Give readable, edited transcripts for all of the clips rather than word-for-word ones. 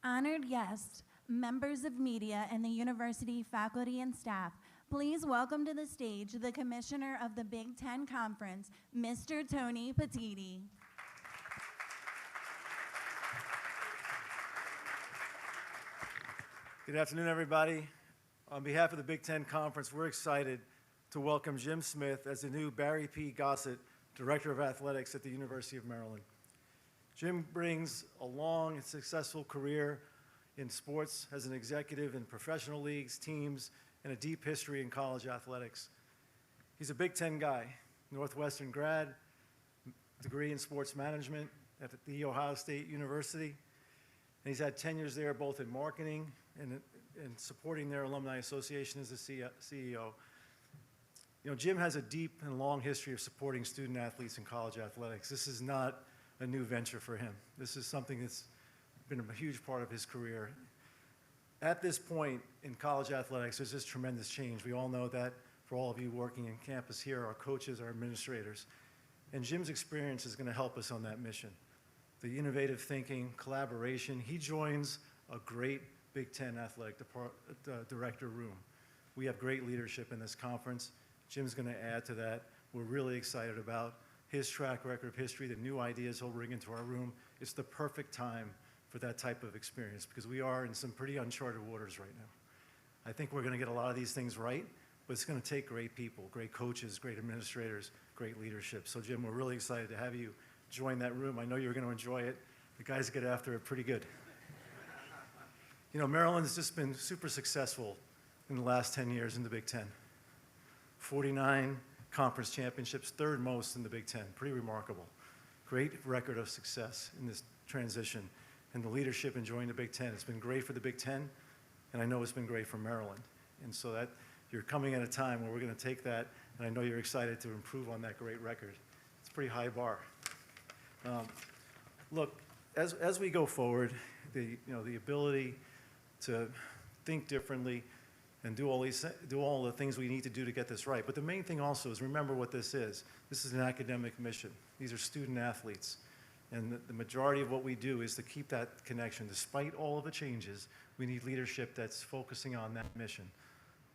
Honored guests, members of media, and the university faculty and staff, please welcome to the stage the Commissioner of the Big Ten Conference, Mr. Tony Petitti. Good afternoon, everybody. On behalf of the Big Ten Conference, we're excited to welcome Jim Smith as the new Barry P. Gossett Director of Athletics at the University of Maryland. Jim brings a long and successful career in sports as an executive in professional leagues, teams, and a deep history in college athletics. He's a Big Ten guy, Northwestern grad, degree in sports management at The Ohio State University. And he's had tenures there both in marketing and supporting their alumni association as the CEO. You know, Jim has a deep and long history of supporting student athletes in college athletics. This is not a new venture for him. This is something that's been a huge part of his career. At this point in college athletics, there's just tremendous change. We all know that for all of you working in campus here, our coaches, our administrators. And Jim's experience is going to help us on that mission. The innovative thinking, collaboration. He joins a great Big Ten athletic director room. We have great leadership in this conference. Jim's going to add to that. We're really excited about his track record of history, the new ideas he'll bring into our room. It's the perfect time for that type of experience because we are in some pretty uncharted waters right now. I think we're going to get a lot of these things right, but it's going to take great people, great coaches, great administrators, great leadership. So Jim, we're really excited to have you join that room. I know you're going to enjoy it. The guys get after it pretty good. You know, Maryland's just been super successful in the last 10 years in the Big Ten. 49 conference championships, third most in the Big Ten. Pretty remarkable. Great record of success in this transition. And the leadership in joining the Big Ten. It's been great for the Big Ten, and I know it's been great for Maryland. And so that you're coming at a time where we're going to take that, and I know you're excited to improve on that great record. It's a pretty high bar. Look, as we go forward, the ability to think differently and do all the things we need to do to get this right. But the main thing also is remember what this is. This is an academic mission. These are student athletes. And the majority of what we do is to keep that connection. Despite all of the changes, we need leadership that's focusing on that mission.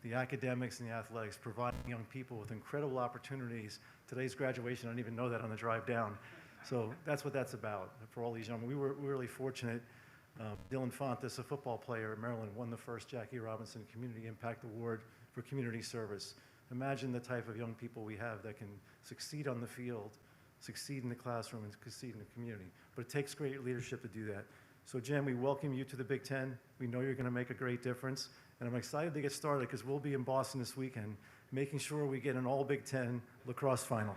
The academics and the athletics, providing young people with incredible opportunities. Today's graduation, I didn't even know that on the drive down. So that's what that's about for all these young. We were really fortunate. Dylan Fontes, a football player at Maryland, won the first Jackie Robinson Community Impact Award for community service. Imagine the type of young people we have that can succeed on the field, succeed in the classroom, and succeed in the community. But it takes great leadership to do that. So Jim, we welcome you to the Big Ten. We know you're going to make a great difference. And I'm excited to get started because we'll be in Boston this weekend, making sure we get an all Big Ten lacrosse final.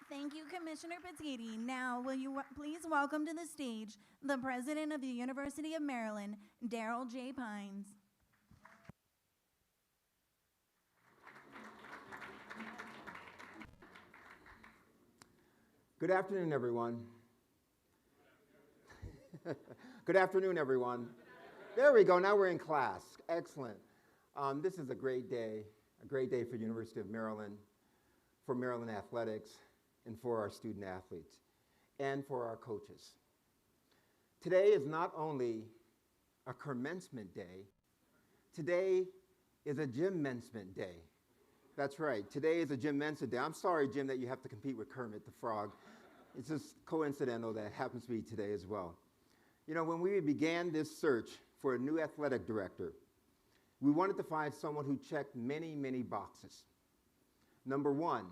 Thank you, Commissioner Petitti. Now, will you please welcome to the stage the President of the University of Maryland, Darryll J. Pines. Good afternoon, everyone. Good afternoon, everyone. There we go. Now we're in class. Excellent. This is a great day for the University of Maryland, for Maryland athletics, and for our student athletes, and for our coaches. Today is not only a commencement day, today is a Jim-mencement day. That's right, today is a Jim-mencement day. I'm sorry, Jim, that you have to compete with Kermit the Frog. It's just coincidental that it happens to be today as well. You know, when we began this search for a new athletic director, we wanted to find someone who checked many, many boxes. Number one,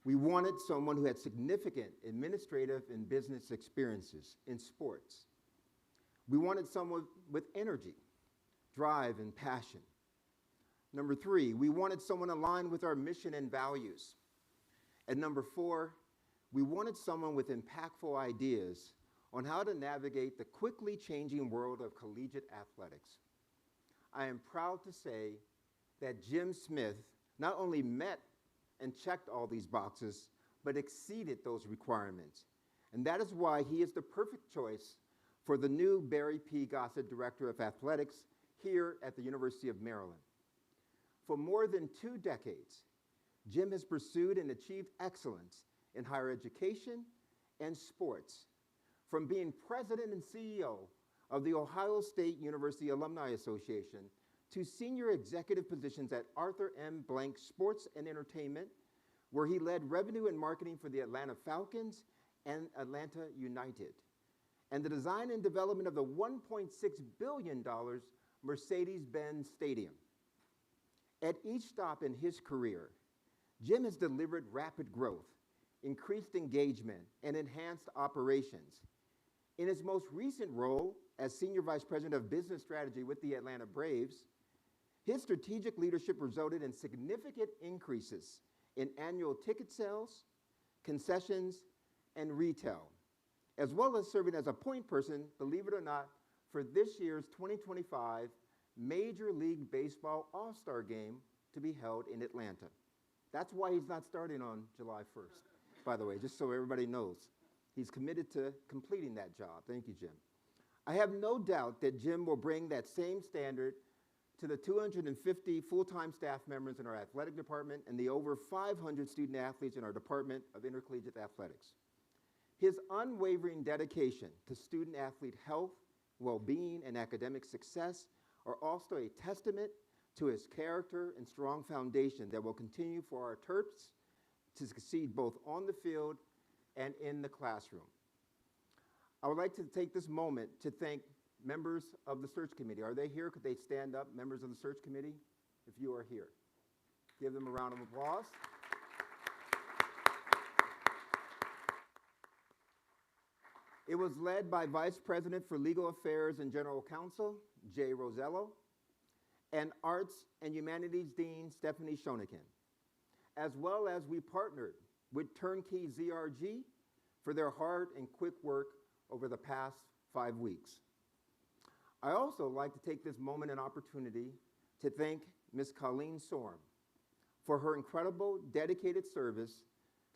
we wanted someone who had significant administrative and business experiences in sports. We wanted someone with energy, drive, and passion. Number three, we wanted someone aligned with our mission and values. And number four, we wanted someone with impactful ideas on how to navigate the quickly changing world of collegiate athletics. I am proud to say that Jim Smith not only met and checked all these boxes, but exceeded those requirements. And that is why he is the perfect choice for the new Barry P. Gossett Director of Athletics here at the University of Maryland. For more than 2 decades, Jim has pursued and achieved excellence in higher education and sports, from being president and CEO of the Ohio State University Alumni Association to senior executive positions at Arthur M. Blank Sports and Entertainment, where he led revenue and marketing for the Atlanta Falcons and Atlanta United, and the design and development of the $1.6 billion Mercedes-Benz Stadium. At each stop in his career, Jim has delivered rapid growth, increased engagement, and enhanced operations. In his most recent role as Senior Vice President of Business Strategy with the Atlanta Braves, his strategic leadership resulted in significant increases in annual ticket sales, concessions, and retail, as well as serving as a point person, believe it or not, for this year's 2025 Major League Baseball All-Star Game to be held in Atlanta. That's why he's not starting on July 1st, by the way, just so everybody knows. He's committed to completing that job. Thank you, Jim. I have no doubt that Jim will bring that same standard to the 250 full-time staff members in our athletic department and the over 500 student athletes in our Department of Intercollegiate Athletics. His unwavering dedication to student athlete health, well-being, and academic success are also a testament to his character and strong foundation that will continue for our Terps to succeed both on the field and in the classroom. I would like to take this moment to thank members of the search committee. Are they here? Could they stand up, members of the search committee, if you are here? Give them a round of applause. It was led by Vice President for Legal Affairs and General Counsel, Jay Rosello, and Arts and Humanities Dean, Stephanie Shonikin, as well as we partnered with Turnkey ZRG for their hard and quick work over the past 5 weeks. I also like to take this moment and opportunity to thank Ms. Colleen Sorm for her incredible, dedicated service.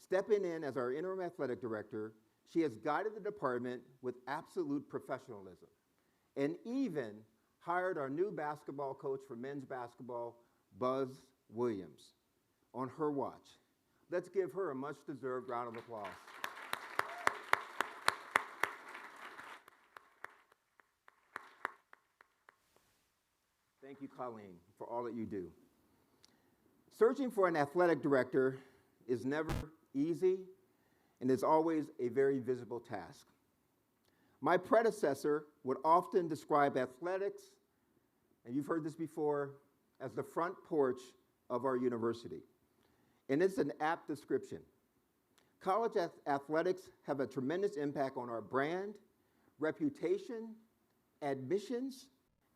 Stepping in as our interim athletic director, she has guided the department with absolute professionalism and even hired our new basketball coach for men's basketball, Buzz Williams, on her watch. Let's give her a much-deserved round of applause. Thank you, Colleen, for all that you do. Searching for an athletic director is never easy and is always a very visible task. My predecessor would often describe athletics, and you've heard this before, as the front porch of our university. And it's an apt description. College athletics have a tremendous impact on our brand, reputation, admissions,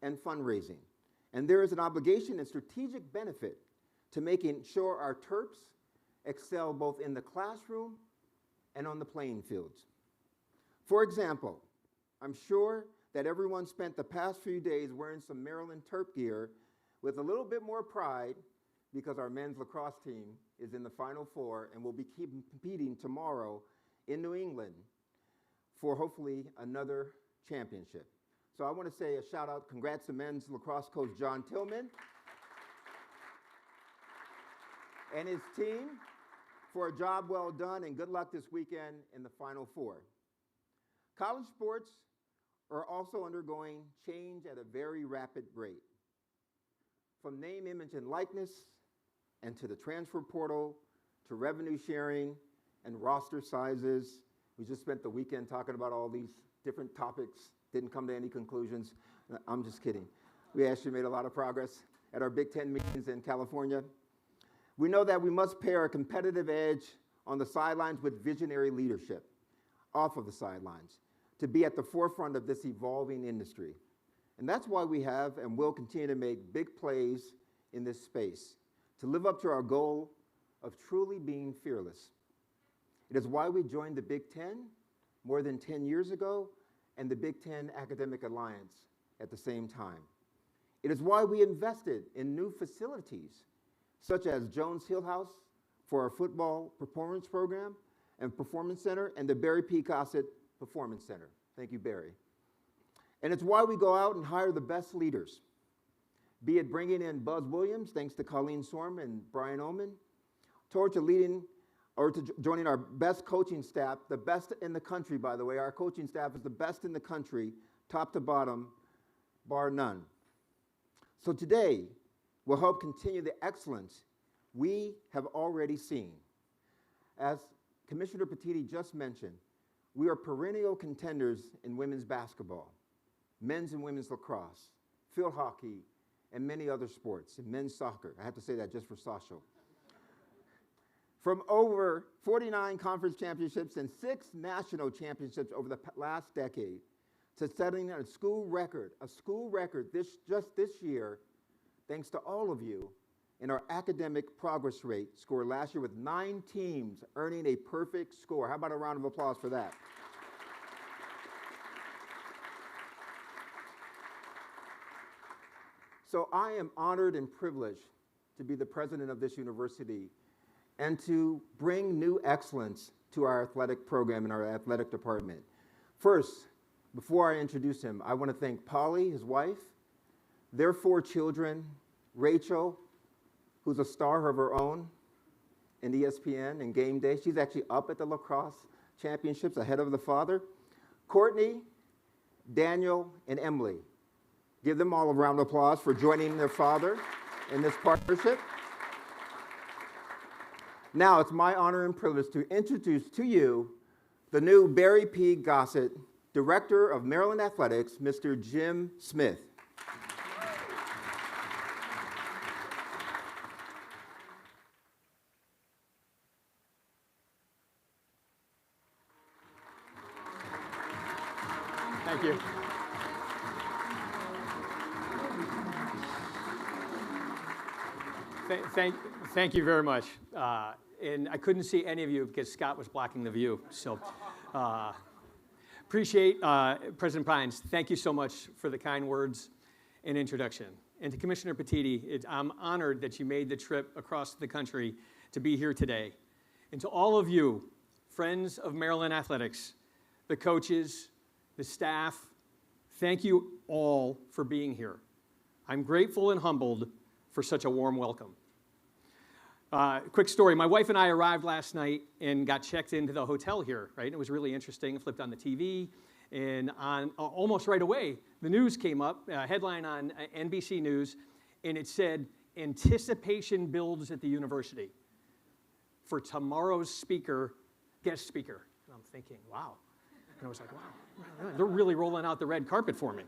and fundraising. And there is an obligation and strategic benefit to making sure our Terps excel both in the classroom and on the playing fields. For example, I'm sure that everyone spent the past few days wearing some Maryland Terp gear with a little bit more pride because our men's lacrosse team is in the Final Four and will be competing tomorrow in New England for hopefully another championship. So I want to say a shout out, congrats to men's lacrosse coach John Tillman and his team for a job well done, and good luck this weekend in the Final Four. College sports are also undergoing change at a very rapid rate. From name, image, and likeness, and to the transfer portal, to revenue sharing and roster sizes. We just spent the weekend talking about all these different topics, didn't come to any conclusions. I'm just kidding. We actually made a lot of progress at our Big Ten meetings in California. We know that we must pair a competitive edge on the sidelines with visionary leadership off of the sidelines to be at the forefront of this evolving industry. And that's why we have and will continue to make big plays in this space to live up to our goal of truly being fearless. It is why we joined the Big Ten more than 10 years ago and the Big Ten Academic Alliance at the same time. It is why we invested in new facilities such as Jones Hill House for our football performance program and performance center, and the Barry P. Gossett Performance Center. Thank you, Barry. And it's why we go out and hire the best leaders, be it bringing in Buzz Williams, thanks to Colleen Sorm and Brian Ullman, towards leading joining our best coaching staff, the best in the country, by the way. Our coaching staff is the best in the country, top to bottom, bar none. So today, we'll help continue the excellence we have already seen. As Commissioner Petiti just mentioned, we are perennial contenders in women's basketball, men's and women's lacrosse, field hockey, and many other sports, and men's soccer. I have to say that just for Sasha. From over 49 conference championships and 6 national championships over the last decade, to setting a school record just this year, thanks to all of you, and our academic progress rate scored last year with 9 teams earning a perfect score. How about a round of applause for that? So I am honored and privileged to be the president of this university and to bring new excellence to our athletic program and our athletic department. First, before I introduce him, I want to thank Polly, his wife, their 4 children, Rachel, who's a star of her own in ESPN and Game Day. She's actually up at the lacrosse championships ahead of the father. Courtney, Daniel, and Emily. Give them all a round of applause for joining their father in this partnership. Now it's my honor and privilege to introduce to you the new Barry P. Gossett, Director of Maryland Athletics, Mr. Jim Smith. Thank you. Thank you very much. And I couldn't see any of you because Scott was blocking the view. So appreciate President Pines. Thank you so much for the kind words and introduction. And to Commissioner Petiti, I'm honored that you made the trip across the country to be here today. And to all of you, friends of Maryland Athletics, the coaches, the staff, thank you all for being here. I'm grateful and humbled for such a warm welcome. Quick story, my wife and I arrived last night and got checked into the hotel here, right? It was really interesting. I flipped on the TV, and almost right away, the news came up, a headline on NBC News, and it said, "Anticipation builds at the university for tomorrow's guest speaker." And I'm thinking, wow. And I was like, wow, they're really rolling out the red carpet for me.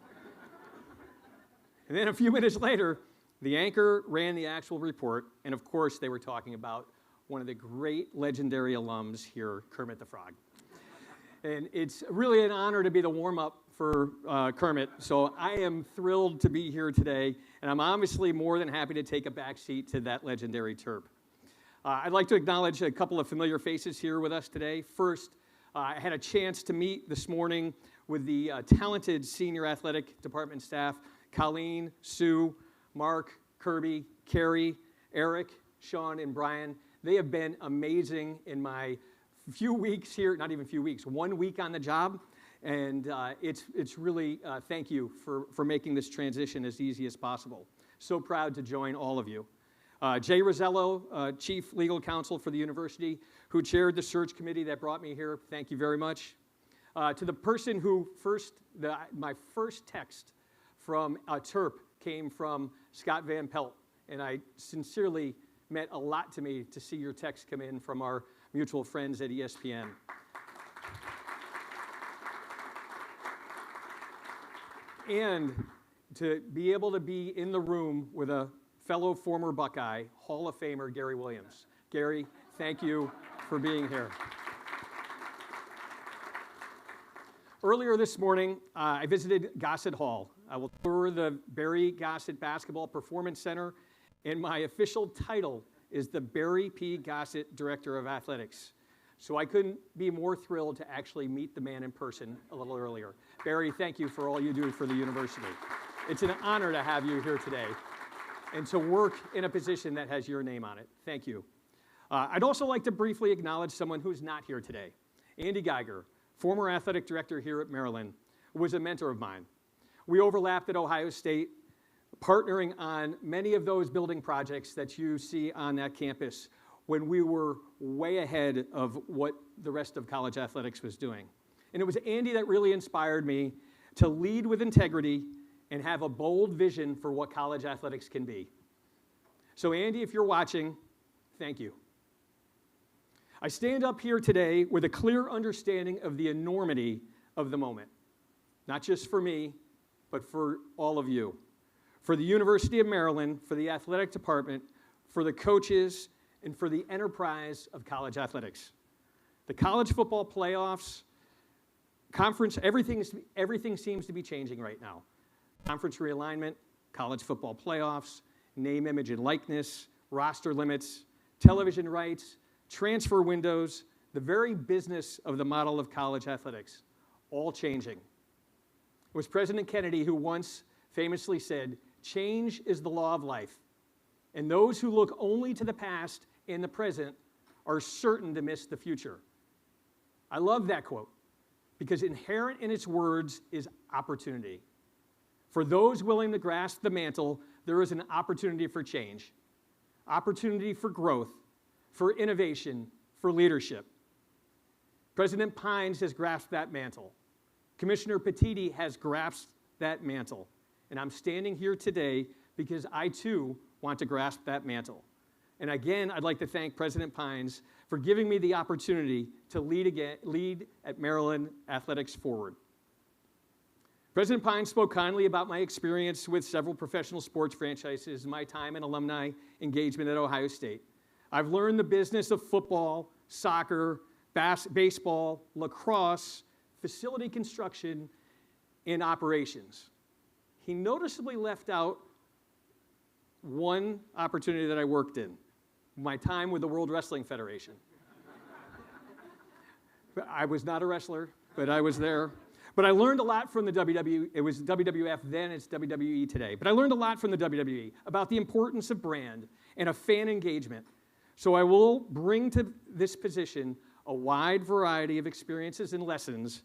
And then a few minutes later, the anchor ran the actual report, and of course, they were talking about one of the great legendary alums here, Kermit the Frog. And it's really an honor to be the warm-up for Kermit, so I am thrilled to be here today, and I'm obviously more than happy to take a back seat to that legendary Terp. I'd like to acknowledge a couple of familiar faces here with us today. First, I had a chance to meet this morning with the talented senior athletic department staff, Colleen, Sue, Mark, Kirby, Carrie, Eric, Sean, and Brian. They have been amazing in my few weeks here, not even few weeks, 1 week on the job. And it's really, thank you for making this transition as easy as possible. So proud to join all of you. Jay Rosello, Chief Legal Counsel for the university, who chaired the search committee that brought me here, thank you very much. To the person who my first text from Terp came from Scott Van Pelt, and I sincerely meant a lot to me to see your text come in from our mutual friends at ESPN. And to be able to be in the room with a fellow former Buckeye, Hall of Famer Gary Williams. Gary, thank you for being here. Earlier this morning, I visited Gossett Hall. I will tour the Barry Gossett Basketball Performance Center, and my official title is the Barry P. Gossett Director of Athletics. So I couldn't be more thrilled to actually meet the man in person a little earlier. Barry, thank you for all you do for the university. It's an honor to have you here today and to work in a position that has your name on it. Thank you. I'd also like to briefly acknowledge someone who's not here today. Andy Geiger, former athletic director here at Maryland, was a mentor of mine. We overlapped at Ohio State, partnering on many of those building projects that you see on that campus. when we were way ahead of what the rest of college athletics was doing. And it was Andy that really inspired me to lead with integrity and have a bold vision for what college athletics can be. So Andy, if you're watching, thank you. I stand up here today with a clear understanding of the enormity of the moment, not just for me, but for all of you, for the University of Maryland, for the athletic department, for the coaches, and for the enterprise of college athletics. The college football playoffs, conference, everything seems to be changing right now. Conference realignment, college football playoffs, name, image, and likeness, roster limits, television rights, transfer windows, the very business of the model of college athletics, all changing. It was President Kennedy who once famously said, "Change is the law of life, and those who look only to the past and the present are certain to miss the future." I love that quote because inherent in its words is opportunity. For those willing to grasp the mantle, there is an opportunity for change, opportunity for growth, for innovation, for leadership. President Pines has grasped that mantle. Commissioner Petiti has grasped that mantle. And I'm standing here today because I too want to grasp that mantle. And again, I'd like to thank President Pines for giving me the opportunity to lead at Maryland Athletics Forward. President Pines spoke kindly about my experience with several professional sports franchises and my time in alumni engagement at Ohio State. I've learned the business of football, soccer, baseball, lacrosse, facility construction, and operations. He noticeably left out one opportunity that I worked in, my time with the World Wrestling Federation. I was not a wrestler, but I was there. But I learned a lot from the WWE. It was WWF then, it's WWE today. But I learned a lot from the WWE about the importance of brand and of fan engagement. So I will bring to this position a wide variety of experiences and lessons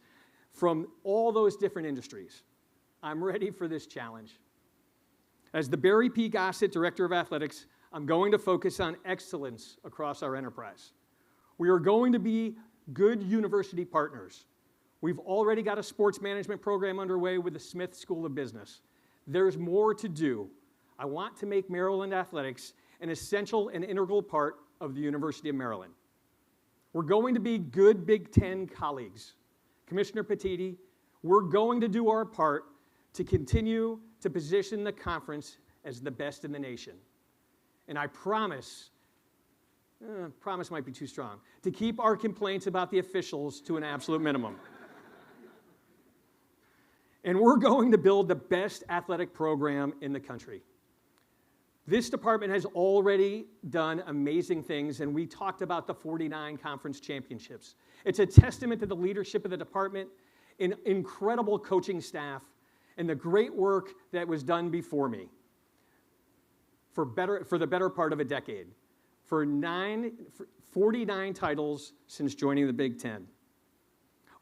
from all those different industries. I'm ready for this challenge. As the Barry P. Gossett Director of Athletics, I'm going to focus on excellence across our enterprise. We are going to be good university partners. We've already got a sports management program underway with the Smith School of Business. There's more to do. I want to make Maryland athletics an essential and integral part of the University of Maryland. We're going to be good Big Ten colleagues. Commissioner Petiti, we're going to do our part to continue to position the conference as the best in the nation. And I promise might be too strong, to keep our complaints about the officials to an absolute minimum. And we're going to build the best athletic program in the country. This department has already done amazing things, and we talked about the 49 conference championships. It's a testament to the leadership of the department, an incredible coaching staff, and the great work that was done before me for the better part of a decade, for 49 titles since joining the Big Ten.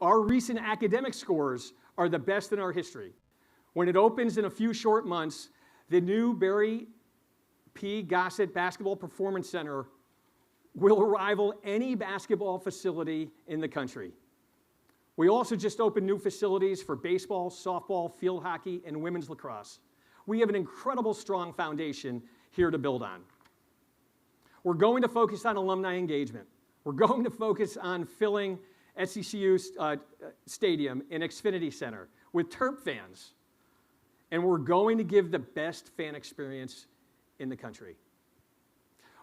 Our recent academic scores are the best in our history. When it opens in a few short months, the new Barry P. Gossett Basketball Performance Center will rival any basketball facility in the country. We also just opened new facilities for baseball, softball, field hockey, and women's lacrosse. We have an incredible strong foundation here to build on. We're going to focus on alumni engagement. We're going to focus on filling SECU Stadium and Xfinity Center with Terp fans. And we're going to give the best fan experience in the country.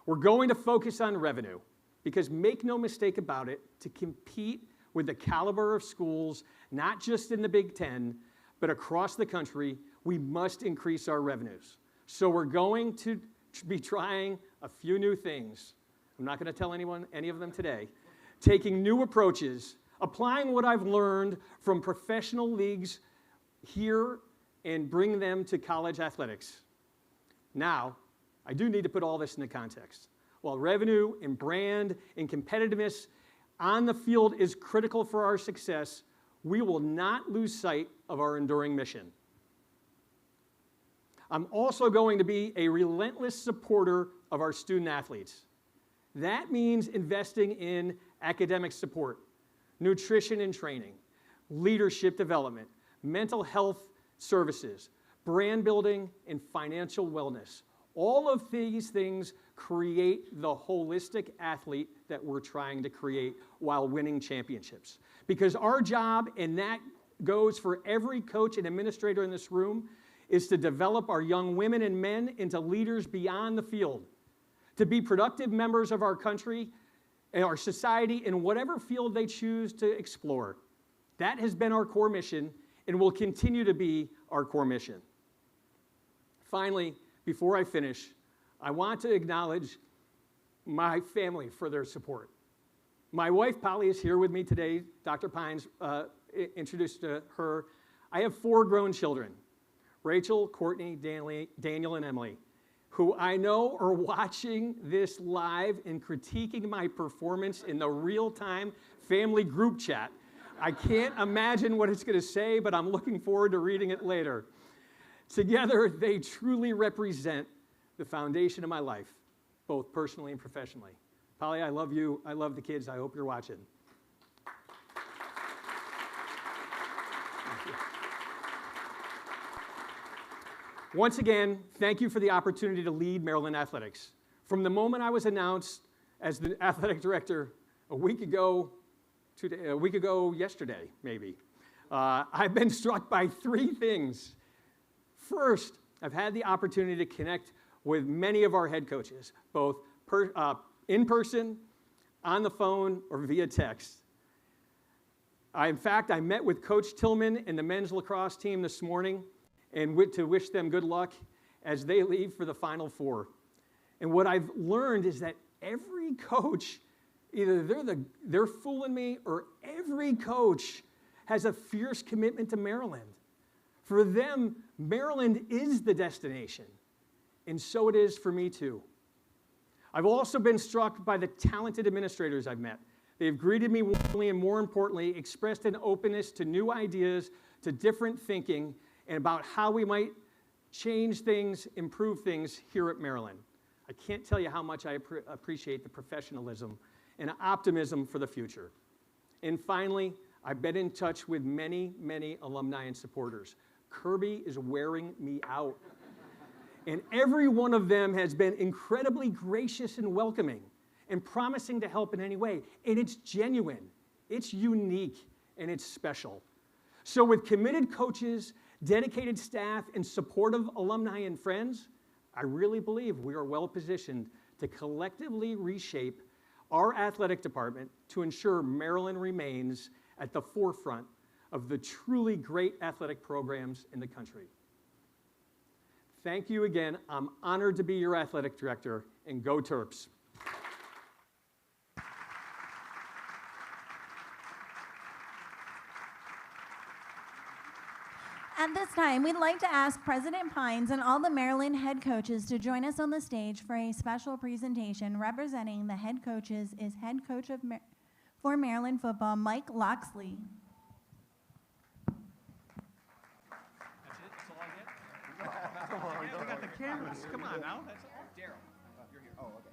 We're going to focus on revenue because make no mistake about it, to compete with the caliber of schools, not just in the Big Ten, but across the country, we must increase our revenues. So we're going to be trying a few new things. I'm not going to tell anyone any of them today. Taking new approaches, applying what I've learned from professional leagues here and bring them to college athletics. Now, I do need to put all this into context. While revenue and brand and competitiveness on the field is critical for our success, we will not lose sight of our enduring mission. I'm also going to be a relentless supporter of our student athletes. That means investing in academic support, nutrition and training, leadership development, mental health services, brand building, and financial wellness. All of these things create the holistic athlete that we're trying to create while winning championships. Because our job, and that goes for every coach and administrator in this room, is to develop our young women and men into leaders beyond the field, to be productive members of our country and our society in whatever field they choose to explore. That has been our core mission and will continue to be our core mission. Finally, before I finish, I want to acknowledge my family for their support. My wife, Polly, is here with me today. Dr. Pines introduced her. I have 4 grown children, Rachel, Courtney, Daniel, and Emily, who I know are watching this live and critiquing my performance in the real-time family group chat. I can't imagine what it's going to say, but I'm looking forward to reading it later. Together, they truly represent the foundation of my life, both personally and professionally. Polly, I love you. I love the kids. I hope you're watching. Once again, thank you for the opportunity to lead Maryland athletics. From the moment I was announced as the athletic director a week ago yesterday, maybe, I've been struck by 3 things. First, I've had the opportunity to connect with many of our head coaches, both in person, on the phone, or via text. In fact, I met with Coach Tillman and the men's lacrosse team this morning and to wish them good luck as they leave for the Final Four. And what I've learned is that every coach, either they're fooling me, or every coach has a fierce commitment to Maryland. For them, Maryland is the destination, and so it is for me too. I've also been struck by the talented administrators I've met. They've greeted me warmly and, more importantly, expressed an openness to new ideas, to different thinking, and about how we might change things, improve things here at Maryland. I can't tell you how much I appreciate the professionalism and optimism for the future. And finally, I've been in touch with many, many alumni and supporters. Kirby is wearing me out. And every one of them has been incredibly gracious and welcoming and promising to help in any way. And it's genuine, it's unique, and it's special. So with committed coaches, dedicated staff, and supportive alumni and friends, I really believe we are well positioned to collectively reshape our athletic department to ensure Maryland remains at the forefront of the truly great athletic programs in the country. Thank you again. I'm honored to be your athletic director, and go Terps. At this time, we'd like to ask President Pines and all the Maryland head coaches to join us on the stage for a special presentation. Representing the head coaches is head coach for Maryland football, Mike Loxley. We got the cameras. Come on now. That's Darryll. You're here. Oh, okay.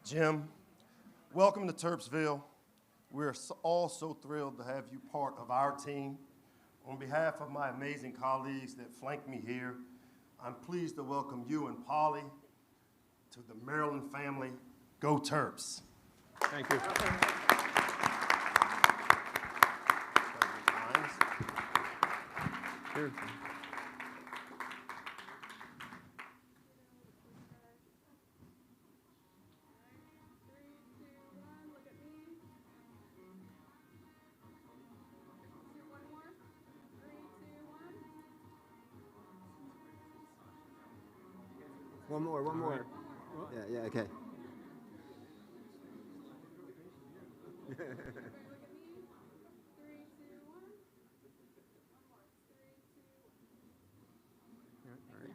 Jim, welcome to Terpsville. We're all so thrilled to have you part of our team. On behalf of my amazing colleagues that flank me here, I'm pleased to welcome you and Polly to the Maryland family. Go Terps. Thank you. Here. One more. Yeah, okay.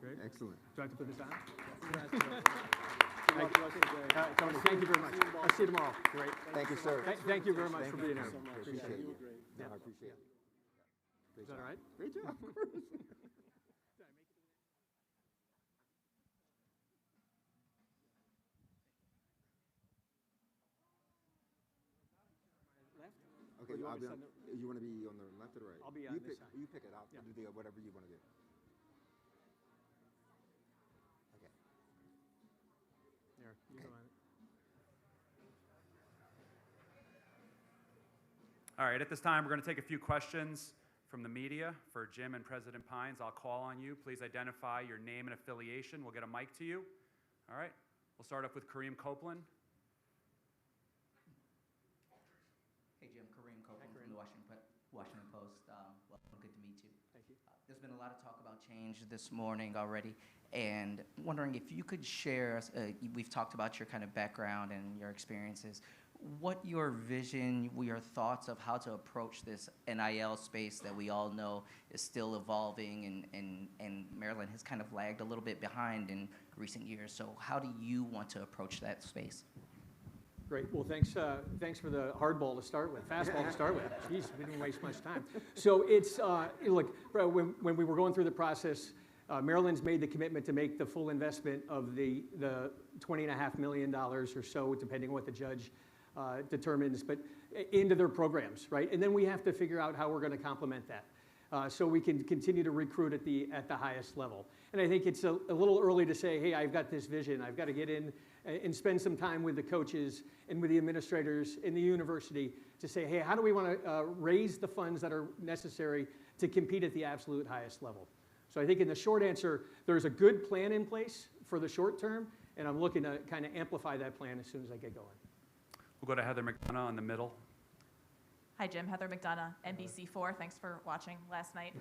Great. Excellent. Do I have to put this on? Tony, thank you very much. I'll see you tomorrow. Great. Thank you, sir. Thank you very much for being here. Appreciate it. Yeah. I appreciate it. Great Is that job. all right? Great job, of course. Left? Okay, Or you want I'll me be to on, send you want to be on the left or the right? I'll be you on this pick, side. You pick it. I'll Yeah. do whatever you want to do. Okay. There, you go on it. All right, at this time, we're going to take a few questions from the media for Jim and President Pines. I'll call on you. Please identify your name and affiliation. We'll get a mic to you. All right, we'll start off with Kareem Copeland. Hey, Jim, Kareem Copeland Kareem. from the Washington Post. Well, good to meet you. Thank you. There's been a lot of talk about change this morning already, and wondering if you could share, we've talked about your kind of background and your experiences, what your vision, your thoughts of how to approach this NIL space that we all know is still evolving, and Maryland has kind of lagged a little bit behind in recent years. So how do you want to approach that space? Great. Well, thanks for the hardball to start with, fastball to start with. Jeez, we didn't waste much time. So it's, look, when we were going through the process, Maryland's made the commitment to make the full investment of the $20.5 million or so, depending on what the judge determines, but into their programs, right? And then we have to figure out how we're going to complement that. So we can continue to recruit at the highest level. And I think it's a little early to say, hey, I've got this vision. I've got to get in and spend some time with the coaches and with the administrators in the university to say, hey, how do we want to raise the funds that are necessary to compete at the absolute highest level? So I think in the short answer, there's a good plan in place for the short term, and I'm looking to kind of amplify that plan as soon as I get going. We'll go to Heather McDonough in the middle. Hi, Jim. Heather McDonough, NBC4. Thanks for watching last night.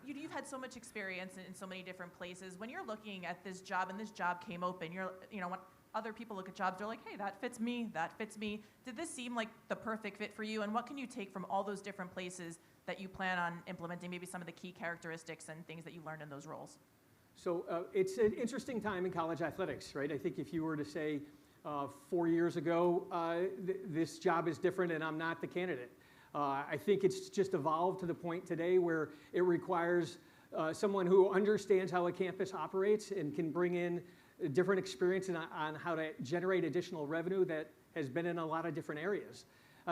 You've had so much experience in so many different places. When you're looking at this job, and this job came open, when other people look at jobs, they're like, hey, that fits me, that fits me. Did this seem like the perfect fit for you? And what can you take from all those different places that you plan on implementing, maybe some of the key characteristics and things that you learned in those roles? So it's an interesting time in college athletics, right? I think if you were to say 4 years ago, this job is different and I'm not the candidate. I think it's just evolved to the point today where it requires someone who understands how a campus operates and can bring in different experience on how to generate additional revenue that has been in a lot of different areas.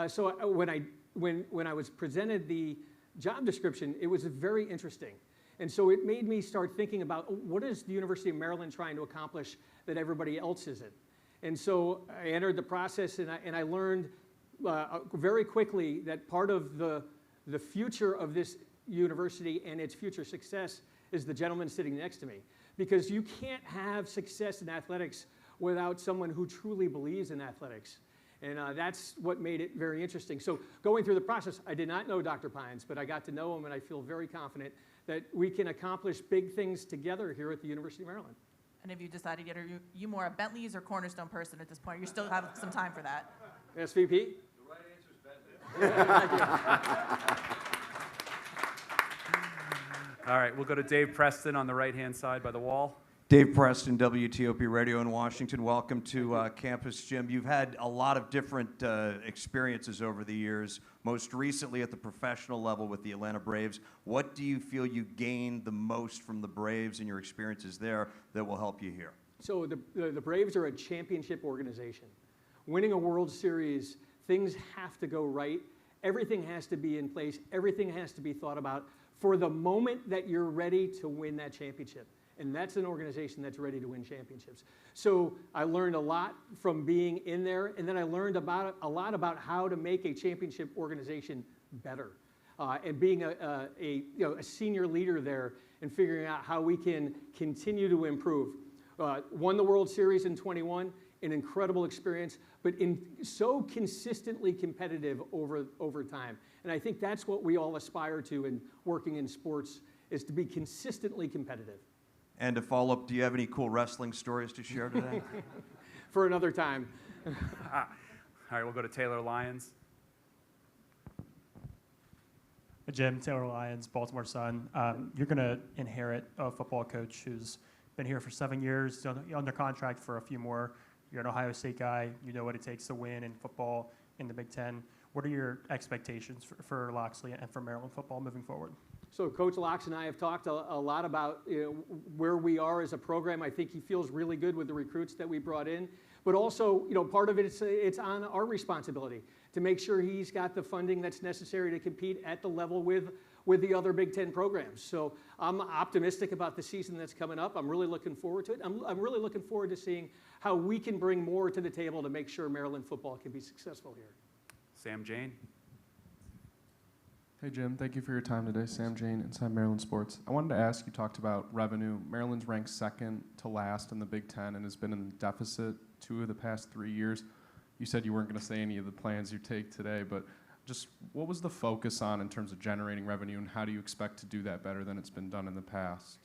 So when I was presented the job description, it was very interesting. And so it made me start thinking about what is the University of Maryland trying to accomplish that everybody else isn't. And so I entered the process and I learned very quickly that part of the future of this university and its future success is the gentleman sitting next to me. Because you can't have success in athletics without someone who truly believes in athletics. And that's what made it very interesting. So going through the process, I did not know Dr. Pines, but I got to know him, and I feel very confident that we can accomplish big things together here at the University of Maryland. And have you decided yet, are you more a Bentley's or Cornerstone person at this point? You still have some time for that. SVP? The right answer is Bentley. All right, we'll go to Dave Preston on the right-hand side by the wall. Dave Preston, WTOP Radio in Washington. Welcome to campus, Jim. You've had a lot of different experiences over the years, most recently at the professional level with the Atlanta Braves. What do you feel you gained the most from the Braves and your experiences there that will help you here? So the Braves are a championship organization. Winning a World Series, things have to go right. Everything has to be in place. Everything has to be thought about for the moment that you're ready to win that championship. And that's an organization that's ready to win championships. So I learned a lot from being in there, and then I learned a lot about how to make a championship organization better. And being a senior leader there and figuring out how we can continue to improve. Won the World Series in 21, an incredible experience, but so consistently competitive over time. And I think that's what we all aspire to in working in sports, is to be consistently competitive. And to follow up, do you have any cool wrestling stories to share today? For another time. All right, we'll go to Taylor Lyons. Jim, Taylor Lyons, Baltimore Sun. You're going to inherit a football coach who's been here for 7 years, under contract for a few more. You're an Ohio State guy. You know what it takes to win in football in the Big Ten. What are your expectations for Loxley and for Maryland football moving forward? So Coach Locks and I have talked a lot about where we are as a program. I think he feels really good with the recruits that we brought in. But also, part of it, it's on our responsibility to make sure he's got the funding that's necessary to compete at the level with the other Big Ten programs. So I'm optimistic about the season that's coming up. I'm really looking forward to it. I'm really looking forward to seeing how we can bring more to the table to make sure Maryland football can be successful here. Sam Jane. Hey, Jim. Thank you for your time today. Sam Jane, Inside Maryland Sports. I wanted to ask, you talked about revenue. Maryland's ranked second to last in the Big Ten and has been in deficit 2 of the past 3 years. You said you weren't going to say any of the plans you take today, but just what was the focus on in terms of generating revenue, and how do you expect to do that better than it's been done in the past?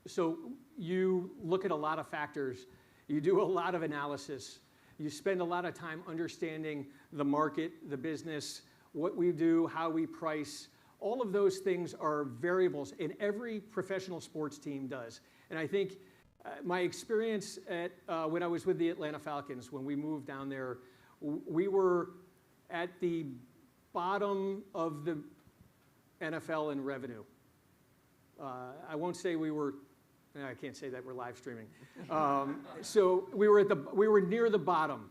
So you look at a lot of factors. You do a lot of analysis. You spend a lot of time understanding the market, the business, what we do, how we price. All of those things are variables, and every professional sports team does. And I think my experience when I was with the Atlanta Falcons, when we moved down there, we were at the bottom of the NFL in revenue. I won't say we were. I can't say that, we're live streaming. So we were near the bottom.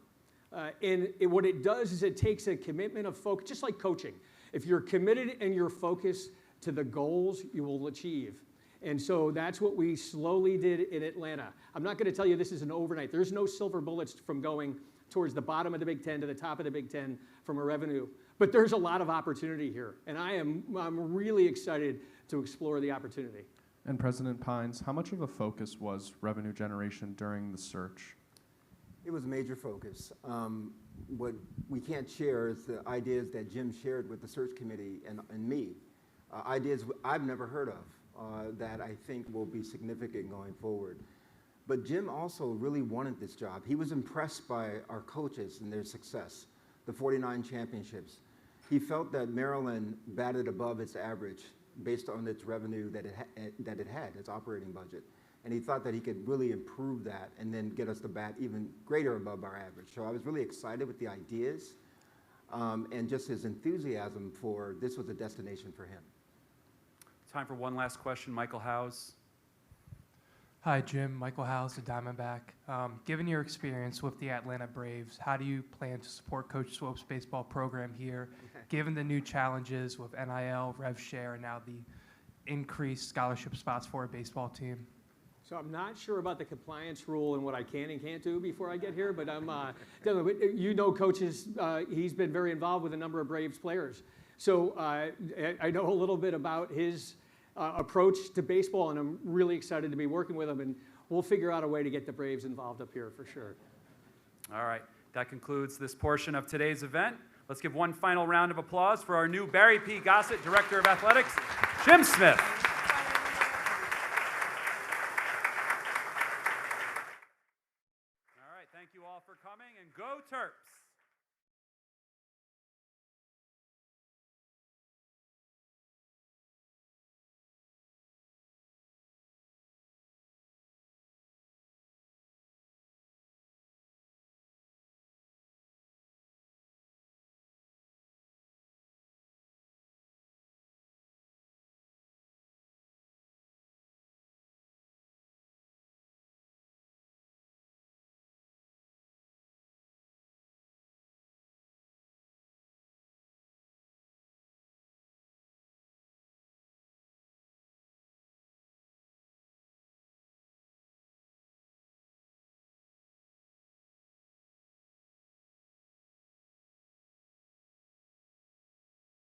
What it does is it takes a commitment of focus, just like coaching. If you're committed and you're focused to the goals, you will achieve. And so that's what we slowly did in Atlanta. I'm not going to tell you this is an overnight. There's no silver bullets from going towards the bottom of the Big Ten to the top of the Big Ten from a revenue. But there's a lot of opportunity here. And I'm really excited to explore the opportunity. And President Pines, how much of a focus was revenue generation during the search? It was a major focus. What we can't share is the ideas that Jim shared with the search committee and me, ideas I've never heard of that I think will be significant going forward. But Jim also really wanted this job. He was impressed by our coaches and their success, the 49 championships. He felt that Maryland batted above its average based on its revenue that it had, its operating budget. And he thought that he could really improve that and then get us to bat even greater above our average. So I was really excited with the ideas and just his enthusiasm for this was a destination for him. Time for one last question. Michael Howes. Hi, Jim. Michael Howes, the Diamondback. Given your experience with the Atlanta Braves, how do you plan to support Coach Swope's baseball program here, given the new challenges with NIL, rev share, and now the increased scholarship spots for a baseball team? So I'm not sure about the compliance rule and what I can and can't do before I get here, but I'm, Coach he's been very involved with a number of Braves players. So I know a little bit about his approach to baseball, and I'm really excited to be working with him, and we'll figure out a way to get the Braves involved up here for sure. All right, that concludes this portion of today's event. Let's give one final round of applause for our new Barry P. Gossett Director of Athletics, Jim Smith. All right, thank you all for coming, and go Terps.